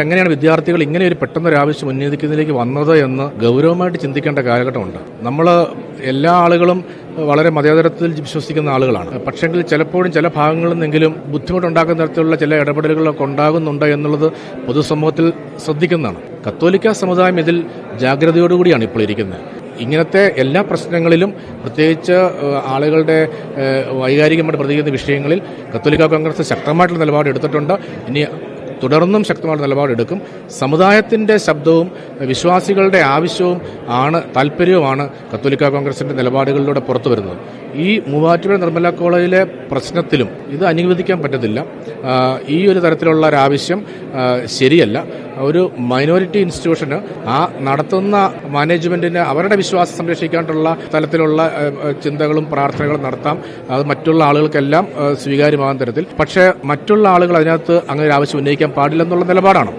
എങ്ങനെയാണ് വിദ്യാർത്ഥികൾ ഇങ്ങനെ ഒരു പെട്ടെന്നൊരു ആവശ്യം ഉന്നയിക്കുന്നതിലേക്ക് വന്നത് എന്ന് ഗൗരവമായിട്ട് ചിന്തിക്കേണ്ട കാലഘട്ടമുണ്ട്. നമ്മൾ എല്ലാ ആളുകളും വളരെ മതേതരത്തിൽ വിശ്വസിക്കുന്ന ആളുകളാണ്. പക്ഷെങ്കിൽ ചിലപ്പോഴും ചില ഭാഗങ്ങളിൽ നിന്നെങ്കിലും ബുദ്ധിമുട്ടുണ്ടാക്കുന്ന തരത്തിലുള്ള ചില ഇടപെടലുകളൊക്കെ ഉണ്ടാകുന്നുണ്ട് എന്നുള്ളത് പൊതുസമൂഹത്തിൽ ശ്രദ്ധിക്കുന്നതാണ്. കത്തോലിക്ക സമുദായം ഇതിൽ ജാഗ്രതയോടുകൂടിയാണ് ഇപ്പോൾ ഇരിക്കുന്നത്. ഇങ്ങനത്തെ എല്ലാ പ്രശ്നങ്ങളിലും, പ്രത്യേകിച്ച് ആളുകളുടെ വൈകാരികമായിട്ട് പ്രതികരിക്കുന്ന വിഷയങ്ങളിൽ കത്തോലിക്ക കോൺഗ്രസ് ശക്തമായിട്ടുള്ള നിലപാട് എടുത്തിട്ടുണ്ട്. ഇനി തുടർന്നും ശക്തമായ നിലപാടെടുക്കും. സമുദായത്തിന്റെ ശബ്ദവും വിശ്വാസികളുടെ ആവശ്യവും താല്പര്യവുമാണ് കത്തോലിക്ക കോൺഗ്രസിന്റെ നിലപാടുകളിലൂടെ പുറത്തു വരുന്നത്. ഈ മൂവാറ്റുപുഴ നിർമ്മല കോളേജിലെ പ്രശ്നത്തിലും ഇത് അനുവദിക്കാൻ പറ്റത്തില്ല. ഈ ഒരു തരത്തിലുള്ള ഒരു ആവശ്യം ശരിയല്ല. ഒരു മൈനോറിറ്റി ഇൻസ്റ്റിറ്റ്യൂഷന് നടത്തുന്ന മാനേജ്മെന്റിന് അവരുടെ വിശ്വാസം സംരക്ഷിക്കാനുള്ള തലത്തിലുള്ള ചിന്തകളും പ്രാർത്ഥനകളും നടത്താം. അത് മറ്റുള്ള ആളുകൾക്കെല്ലാം സ്വീകാര്യമാകുന്ന തരത്തിൽ. പക്ഷേ മറ്റുള്ള ആളുകൾ അതിനകത്ത് അങ്ങനെ ഒരു ആവശ്യം ഉന്നയിക്കാൻ പാടില്ലെന്നുള്ള നിലപാടാണ്.